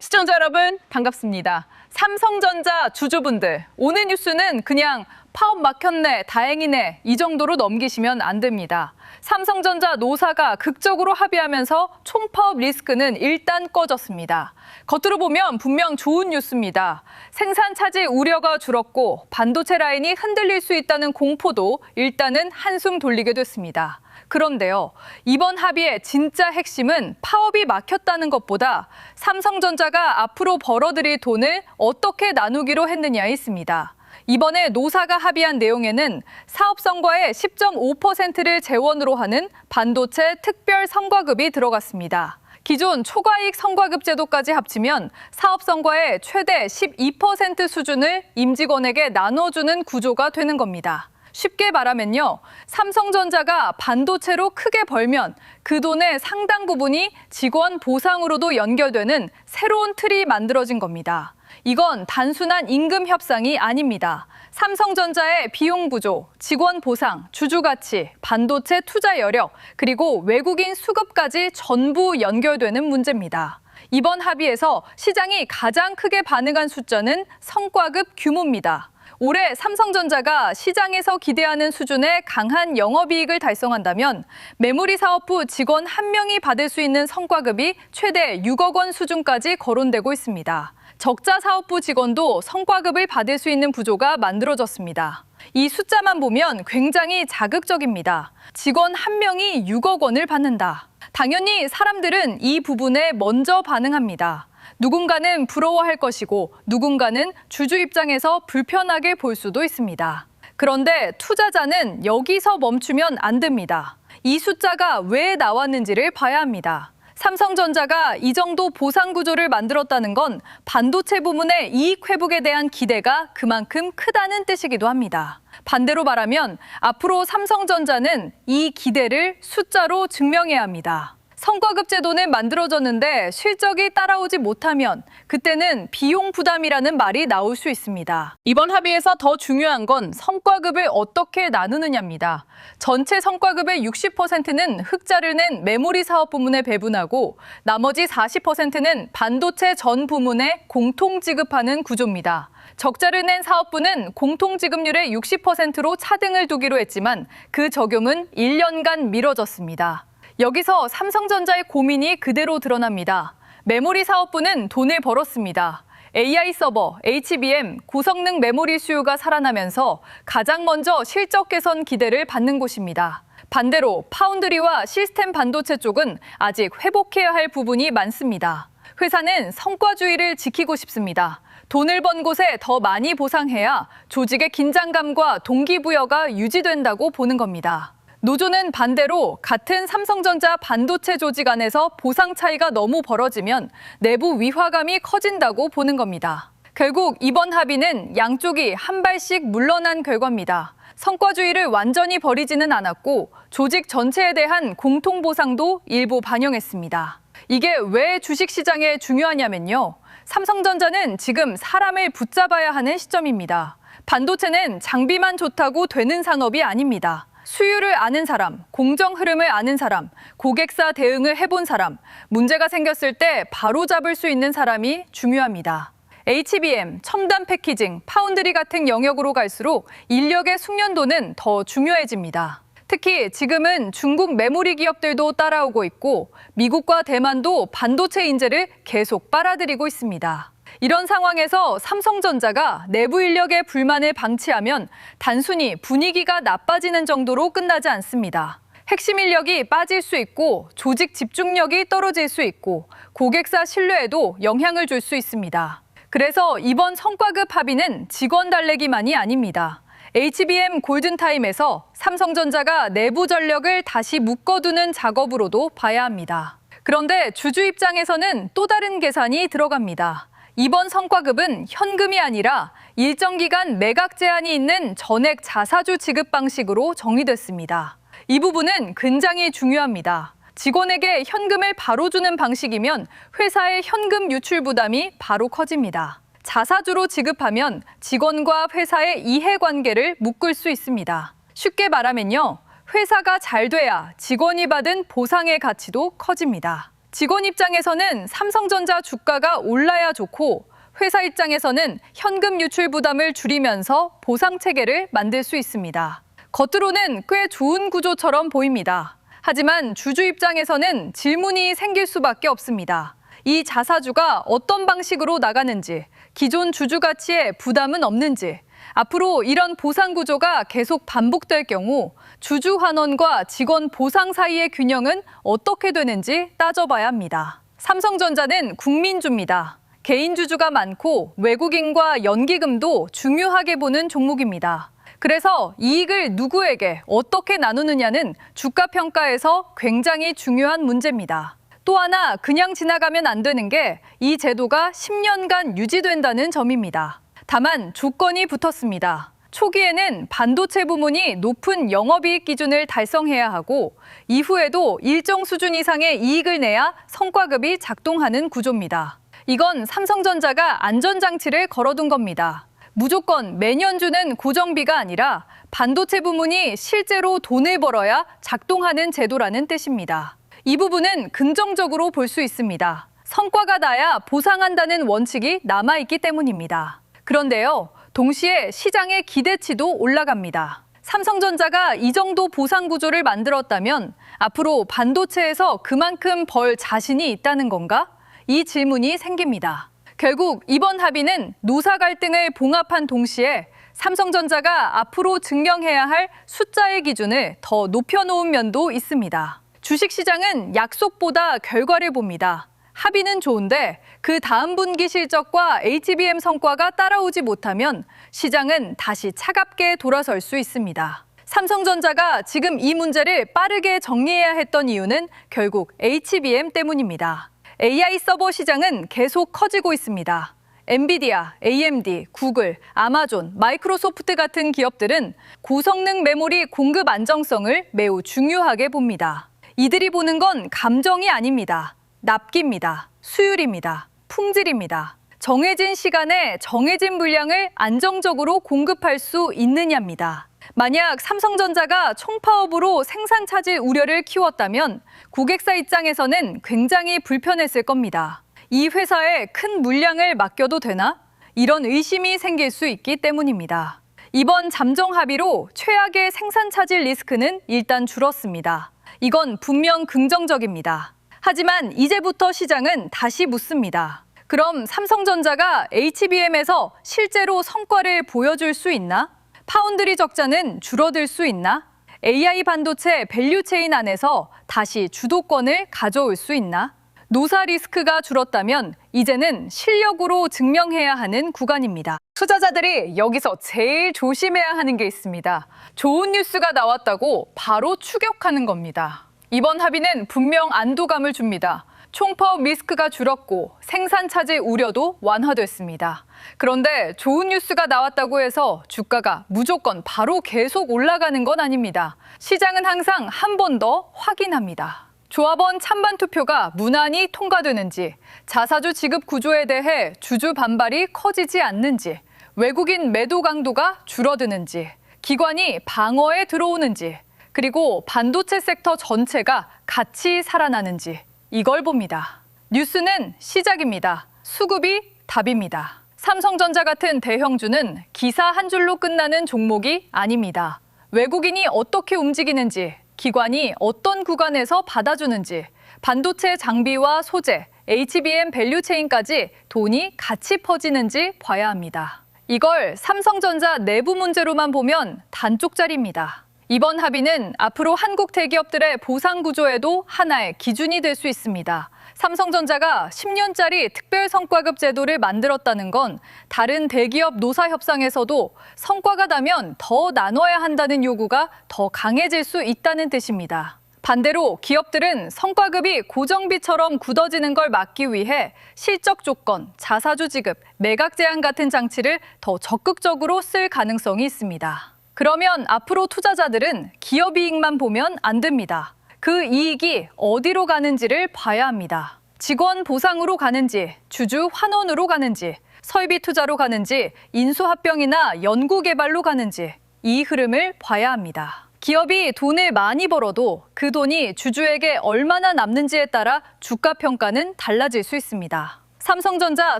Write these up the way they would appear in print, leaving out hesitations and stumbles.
시청자 여러분 반갑습니다. 삼성전자 주주분들, 오늘 뉴스는 그냥 파업 막혔네, 다행이네 이 정도로 넘기시면 안 됩니다. 삼성전자 노사가 극적으로 합의하면서 총파업 리스크는 일단 꺼졌습니다. 겉으로 보면 분명 좋은 뉴스입니다. 생산 차질 우려가 줄었고 반도체 라인이 흔들릴 수 있다는 공포도 일단은 한숨 돌리게 됐습니다. 그런데요, 이번 합의의 진짜 핵심은 파업이 막혔다는 것보다 삼성전자가 앞으로 벌어들일 돈을 어떻게 나누기로 했느냐에 있습니다. 이번에 노사가 합의한 내용에는 사업 성과의 10.5%를 재원으로 하는 반도체 특별 성과급이 들어갔습니다. 기존 초과이익 성과급 제도까지 합치면 사업 성과의 최대 12% 수준을 임직원에게 나눠주는 구조가 되는 겁니다. 쉽게 말하면요, 삼성전자가 반도체로 크게 벌면 그 돈의 상당 부분이 직원 보상으로도 연결되는 새로운 틀이 만들어진 겁니다. 이건 단순한 임금 협상이 아닙니다. 삼성전자의 비용 구조, 직원 보상, 주주 가치, 반도체 투자 여력, 그리고 외국인 수급까지 전부 연결되는 문제입니다. 이번 합의에서 시장이 가장 크게 반응한 숫자는 성과급 규모입니다. 올해 삼성전자가 시장에서 기대하는 수준의 강한 영업이익을 달성한다면 메모리 사업부 직원 1명이 받을 수 있는 성과급이 최대 6억 원 수준까지 거론되고 있습니다. 적자 사업부 직원도 성과급을 받을 수 있는 구조가 만들어졌습니다. 이 숫자만 보면 굉장히 자극적입니다. 직원 1명이 6억 원을 받는다. 당연히 사람들은 이 부분에 먼저 반응합니다. 누군가는 부러워할 것이고 누군가는 주주 입장에서 불편하게 볼 수도 있습니다. 그런데 투자자는 여기서 멈추면 안 됩니다. 이 숫자가 왜 나왔는지를 봐야 합니다. 삼성전자가 이 정도 보상 구조를 만들었다는 건 반도체 부문의 이익 회복에 대한 기대가 그만큼 크다는 뜻이기도 합니다. 반대로 말하면 앞으로 삼성전자는 이 기대를 숫자로 증명해야 합니다. 성과급 제도는 만들어졌는데 실적이 따라오지 못하면 그때는 비용 부담이라는 말이 나올 수 있습니다. 이번 합의에서 더 중요한 건 성과급을 어떻게 나누느냐입니다. 전체 성과급의 60%는 흑자를 낸 메모리 사업 부문에 배분하고 나머지 40%는 반도체 전 부문에 공통 지급하는 구조입니다. 적자를 낸 사업부는 공통지급률의 60%로 차등을 두기로 했지만 그 적용은 1년간 미뤄졌습니다. 여기서 삼성전자의 고민이 그대로 드러납니다. 메모리 사업부는 돈을 벌었습니다. AI 서버, HBM, 고성능 메모리 수요가 살아나면서 가장 먼저 실적 개선 기대를 받는 곳입니다. 반대로 파운드리와 시스템 반도체 쪽은 아직 회복해야 할 부분이 많습니다. 회사는 성과주의를 지키고 싶습니다. 돈을 번 곳에 더 많이 보상해야 조직의 긴장감과 동기부여가 유지된다고 보는 겁니다. 노조는 반대로 같은 삼성전자 반도체 조직 안에서 보상 차이가 너무 벌어지면 내부 위화감이 커진다고 보는 겁니다. 결국 이번 합의는 양쪽이 한 발씩 물러난 결과입니다. 성과주의를 완전히 버리지는 않았고 조직 전체에 대한 공통 보상도 일부 반영했습니다. 이게 왜 주식시장에 중요하냐면요, 삼성전자는 지금 사람을 붙잡아야 하는 시점입니다. 반도체는 장비만 좋다고 되는 산업이 아닙니다. 수요를 아는 사람, 공정 흐름을 아는 사람, 고객사 대응을 해본 사람, 문제가 생겼을 때 바로 잡을 수 있는 사람이 중요합니다. HBM, 첨단 패키징, 파운드리 같은 영역으로 갈수록 인력의 숙련도는 더 중요해집니다. 특히 지금은 중국 메모리 기업들도 따라오고 있고 미국과 대만도 반도체 인재를 계속 빨아들이고 있습니다. 이런 상황에서 삼성전자가 내부 인력의 불만을 방치하면 단순히 분위기가 나빠지는 정도로 끝나지 않습니다. 핵심 인력이 빠질 수 있고 조직 집중력이 떨어질 수 있고 고객사 신뢰에도 영향을 줄 수 있습니다. 그래서 이번 성과급 합의는 직원 달래기만이 아닙니다. HBM 골든타임에서 삼성전자가 내부 전력을 다시 묶어두는 작업으로도 봐야 합니다. 그런데 주주 입장에서는 또 다른 계산이 들어갑니다. 이번 성과급은 현금이 아니라 일정 기간 매각 제한이 있는 전액 자사주 지급 방식으로 정의됐습니다. 이 부분은 굉장히 중요합니다. 직원에게 현금을 바로 주는 방식이면 회사의 현금 유출 부담이 바로 커집니다. 자사주로 지급하면 직원과 회사의 이해관계를 묶을 수 있습니다. 쉽게 말하면요, 회사가 잘 돼야 직원이 받은 보상의 가치도 커집니다. 직원 입장에서는 삼성전자 주가가 올라야 좋고 회사 입장에서는 현금 유출 부담을 줄이면서 보상 체계를 만들 수 있습니다. 겉으로는 꽤 좋은 구조처럼 보입니다. 하지만 주주 입장에서는 질문이 생길 수밖에 없습니다. 이 자사주가 어떤 방식으로 나가는지, 기존 주주 가치에 부담은 없는지, 앞으로 이런 보상 구조가 계속 반복될 경우 주주 환원과 직원 보상 사이의 균형은 어떻게 되는지 따져봐야 합니다. 삼성전자는 국민주입니다. 개인 주주가 많고 외국인과 연기금도 중요하게 보는 종목입니다. 그래서 이익을 누구에게 어떻게 나누느냐는 주가 평가에서 굉장히 중요한 문제입니다. 또 하나 그냥 지나가면 안 되는 게 이 제도가 10년간 유지된다는 점입니다. 다만 조건이 붙었습니다. 초기에는 반도체 부문이 높은 영업이익 기준을 달성해야 하고 이후에도 일정 수준 이상의 이익을 내야 성과급이 작동하는 구조입니다. 이건 삼성전자가 안전장치를 걸어둔 겁니다. 무조건 매년 주는 고정비가 아니라 반도체 부문이 실제로 돈을 벌어야 작동하는 제도라는 뜻입니다. 이 부분은 긍정적으로 볼 수 있습니다. 성과가 나야 보상한다는 원칙이 남아있기 때문입니다. 그런데요, 동시에 시장의 기대치도 올라갑니다. 삼성전자가 이 정도 보상 구조를 만들었다면 앞으로 반도체에서 그만큼 벌 자신이 있다는 건가? 이 질문이 생깁니다. 결국 이번 합의는 노사 갈등을 봉합한 동시에 삼성전자가 앞으로 증명해야 할 숫자의 기준을 더 높여놓은 면도 있습니다. 주식시장은 약속보다 결과를 봅니다. 합의는 좋은데 그 다음 분기 실적과 HBM 성과가 따라오지 못하면 시장은 다시 차갑게 돌아설 수 있습니다. 삼성전자가 지금 이 문제를 빠르게 정리해야 했던 이유는 결국 HBM 때문입니다. AI 서버 시장은 계속 커지고 있습니다. 엔비디아, AMD, 구글, 아마존, 마이크로소프트 같은 기업들은 고성능 메모리 공급 안정성을 매우 중요하게 봅니다. 이들이 보는 건 감정이 아닙니다. 납기입니다. 수율입니다. 품질입니다. 정해진 시간에 정해진 물량을 안정적으로 공급할 수 있느냐입니다. 만약 삼성전자가 총파업으로 생산 차질 우려를 키웠다면 고객사 입장에서는 굉장히 불편했을 겁니다. 이 회사에 큰 물량을 맡겨도 되나? 이런 의심이 생길 수 있기 때문입니다. 이번 잠정 합의로 최악의 생산 차질 리스크는 일단 줄었습니다. 이건 분명 긍정적입니다. 하지만 이제부터 시장은 다시 묻습니다. 그럼 삼성전자가 HBM에서 실제로 성과를 보여줄 수 있나? 파운드리 적자는 줄어들 수 있나? AI 반도체 밸류체인 안에서 다시 주도권을 가져올 수 있나? 노사 리스크가 줄었다면 이제는 실력으로 증명해야 하는 구간입니다. 투자자들이 여기서 제일 조심해야 하는 게 있습니다. 좋은 뉴스가 나왔다고 바로 추격하는 겁니다. 이번 합의는 분명 안도감을 줍니다. 총파업 리스크가 줄었고 생산 차질 우려도 완화됐습니다. 그런데 좋은 뉴스가 나왔다고 해서 주가가 무조건 바로 계속 올라가는 건 아닙니다. 시장은 항상 한 번 더 확인합니다. 조합원 찬반 투표가 무난히 통과되는지, 자사주 지급 구조에 대해 주주 반발이 커지지 않는지, 외국인 매도 강도가 줄어드는지, 기관이 방어에 들어오는지, 그리고 반도체 섹터 전체가 같이 살아나는지 이걸 봅니다. 뉴스는 시작입니다. 수급이 답입니다. 삼성전자 같은 대형주는 기사 한 줄로 끝나는 종목이 아닙니다. 외국인이 어떻게 움직이는지, 기관이 어떤 구간에서 받아주는지, 반도체 장비와 소재, HBM 밸류체인까지 돈이 같이 퍼지는지 봐야 합니다. 이걸 삼성전자 내부 문제로만 보면 단쪽짜리입니다. 이번 합의는 앞으로 한국 대기업들의 보상 구조에도 하나의 기준이 될 수 있습니다. 삼성전자가 10년짜리 특별성과급 제도를 만들었다는 건 다른 대기업 노사 협상에서도 성과가 나면 더 나눠야 한다는 요구가 더 강해질 수 있다는 뜻입니다. 반대로 기업들은 성과급이 고정비처럼 굳어지는 걸 막기 위해 실적 조건, 자사주 지급, 매각 제한 같은 장치를 더 적극적으로 쓸 가능성이 있습니다. 그러면 앞으로 투자자들은 기업 이익만 보면 안 됩니다. 그 이익이 어디로 가는지를 봐야 합니다. 직원 보상으로 가는지, 주주 환원으로 가는지, 설비 투자로 가는지, 인수합병이나 연구개발로 가는지 이 흐름을 봐야 합니다. 기업이 돈을 많이 벌어도 그 돈이 주주에게 얼마나 남는지에 따라 주가 평가는 달라질 수 있습니다. 삼성전자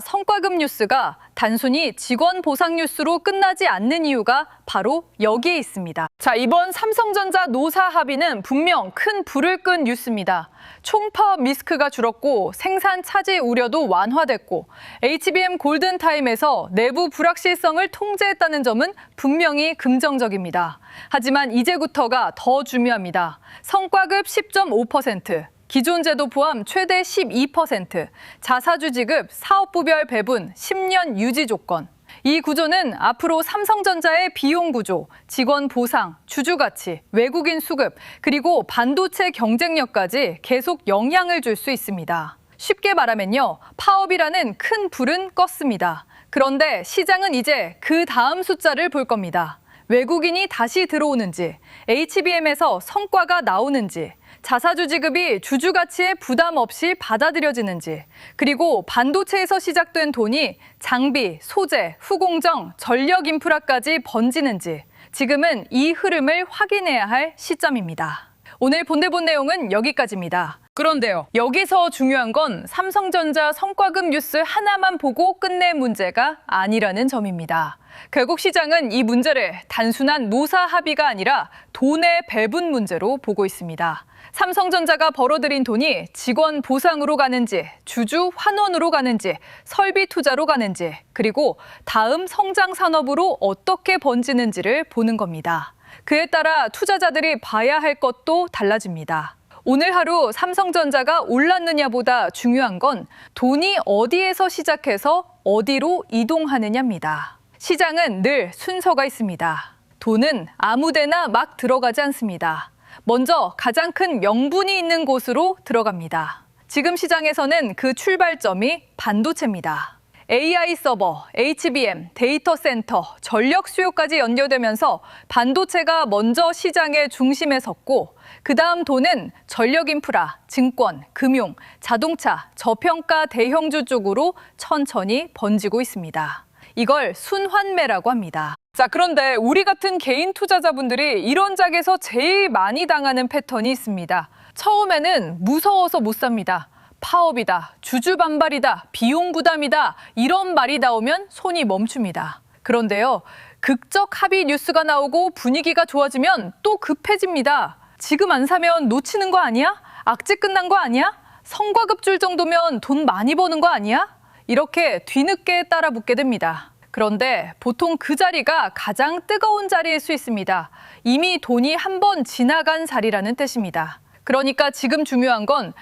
성과급 뉴스가 단순히 직원 보상 뉴스로 끝나지 않는 이유가 바로 여기에 있습니다. 자, 이번 삼성전자 노사 합의는 분명 큰 불을 끈 뉴스입니다. 총파업 리스크가 줄었고 생산 차질 우려도 완화됐고 HBM 골든타임에서 내부 불확실성을 통제했다는 점은 분명히 긍정적입니다. 하지만 이제부터가 더 중요합니다. 성과급 10.5%. 기존 제도 포함 최대 12%, 자사주 지급, 사업부별 배분, 10년 유지 조건. 이 구조는 앞으로 삼성전자의 비용 구조, 직원 보상, 주주 가치, 외국인 수급, 그리고 반도체 경쟁력까지 계속 영향을 줄 수 있습니다. 쉽게 말하면요, 파업이라는 큰 불은 껐습니다. 그런데 시장은 이제 그 다음 숫자를 볼 겁니다. 외국인이 다시 들어오는지, HBM에서 성과가 나오는지, 자사주 지급이 주주 가치에 부담 없이 받아들여지는지, 그리고 반도체에서 시작된 돈이 장비, 소재, 후공정, 전력 인프라까지 번지는지, 지금은 이 흐름을 확인해야 할 시점입니다. 오늘 본대본 내용은 여기까지입니다. 그런데요, 여기서 중요한 건 삼성전자 성과급 뉴스 하나만 보고 끝낼 문제가 아니라는 점입니다. 결국 시장은 이 문제를 단순한 노사 합의가 아니라 돈의 배분 문제로 보고 있습니다. 삼성전자가 벌어들인 돈이 직원 보상으로 가는지, 주주 환원으로 가는지, 설비 투자로 가는지, 그리고 다음 성장 산업으로 어떻게 번지는지를 보는 겁니다. 그에 따라 투자자들이 봐야 할 것도 달라집니다. 오늘 하루 삼성전자가 올랐느냐보다 중요한 건 돈이 어디에서 시작해서 어디로 이동하느냐입니다. 시장은 늘 순서가 있습니다. 돈은 아무데나 막 들어가지 않습니다. 먼저 가장 큰 명분이 있는 곳으로 들어갑니다. 지금 시장에서는 그 출발점이 반도체입니다. AI 서버, HBM, 데이터 센터, 전력 수요까지 연결되면서 반도체가 먼저 시장의 중심에 섰고 그 다음 돈은 전력 인프라, 증권, 금융, 자동차, 저평가 대형주 쪽으로 천천히 번지고 있습니다. 이걸 순환매라고 합니다. 자, 그런데 우리 같은 개인 투자자분들이 이런 짝에서 제일 많이 당하는 패턴이 있습니다. 처음에는 무서워서 못 삽니다. 파업이다, 주주 반발이다, 비용 부담이다 이런 말이 나오면 손이 멈춥니다. 그런데요, 극적 합의 뉴스가 나오고 분위기가 좋아지면 또 급해집니다. 지금 안 사면 놓치는 거 아니야? 악재 끝난 거 아니야? 성과급 줄 정도면 돈 많이 버는 거 아니야? 이렇게 뒤늦게 따라 붙게 됩니다. 그런데 보통 그 자리가 가장 뜨거운 자리일 수 있습니다. 이미 돈이 한 번 지나간 자리라는 뜻입니다. 그러니까 지금 중요한 건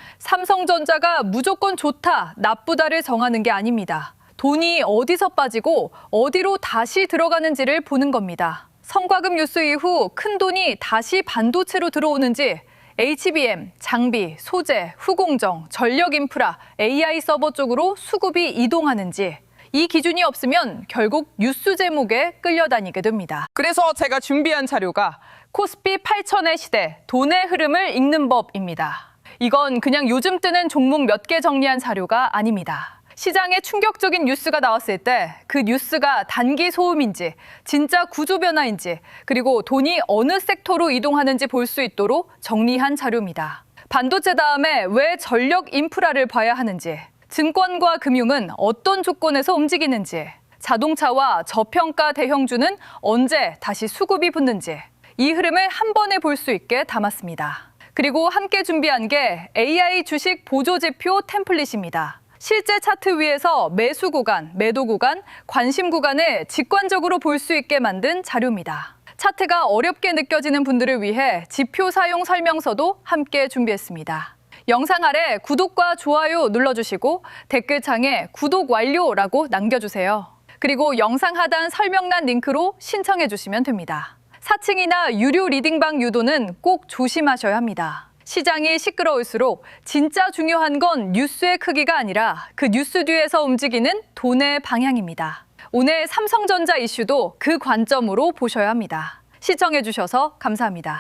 삼성전자가 무조건 좋다, 나쁘다를 정하는 게 아닙니다. 돈이 어디서 빠지고 어디로 다시 들어가는지를 보는 겁니다. 성과급 뉴스 이후 큰 돈이 다시 반도체로 들어오는지, HBM, 장비, 소재, 후공정, 전력 인프라, AI 서버 쪽으로 수급이 이동하는지, 이 기준이 없으면 결국 뉴스 제목에 끌려다니게 됩니다. 그래서 제가 준비한 자료가 코스피 8,000의 시대, 돈의 흐름을 읽는 법입니다. 이건 그냥 요즘 뜨는 종목 몇 개 정리한 자료가 아닙니다. 시장에 충격적인 뉴스가 나왔을 때 그 뉴스가 단기 소음인지, 진짜 구조 변화인지, 그리고 돈이 어느 섹터로 이동하는지 볼 수 있도록 정리한 자료입니다. 반도체 다음에 왜 전력 인프라를 봐야 하는지, 증권과 금융은 어떤 조건에서 움직이는지, 자동차와 저평가 대형주는 언제 다시 수급이 붙는지, 이 흐름을 한 번에 볼 수 있게 담았습니다. 그리고 함께 준비한 게 AI 주식 보조지표 템플릿입니다. 실제 차트 위에서 매수 구간, 매도 구간, 관심 구간을 직관적으로 볼 수 있게 만든 자료입니다. 차트가 어렵게 느껴지는 분들을 위해 지표 사용 설명서도 함께 준비했습니다. 영상 아래 구독과 좋아요 눌러주시고 댓글창에 구독 완료라고 남겨주세요. 그리고 영상 하단 설명란 링크로 신청해 주시면 됩니다. 사칭이나 유료 리딩방 유도는 꼭 조심하셔야 합니다. 시장이 시끄러울수록 진짜 중요한 건 뉴스의 크기가 아니라 그 뉴스 뒤에서 움직이는 돈의 방향입니다. 오늘 삼성전자 이슈도 그 관점으로 보셔야 합니다. 시청해 주셔서 감사합니다.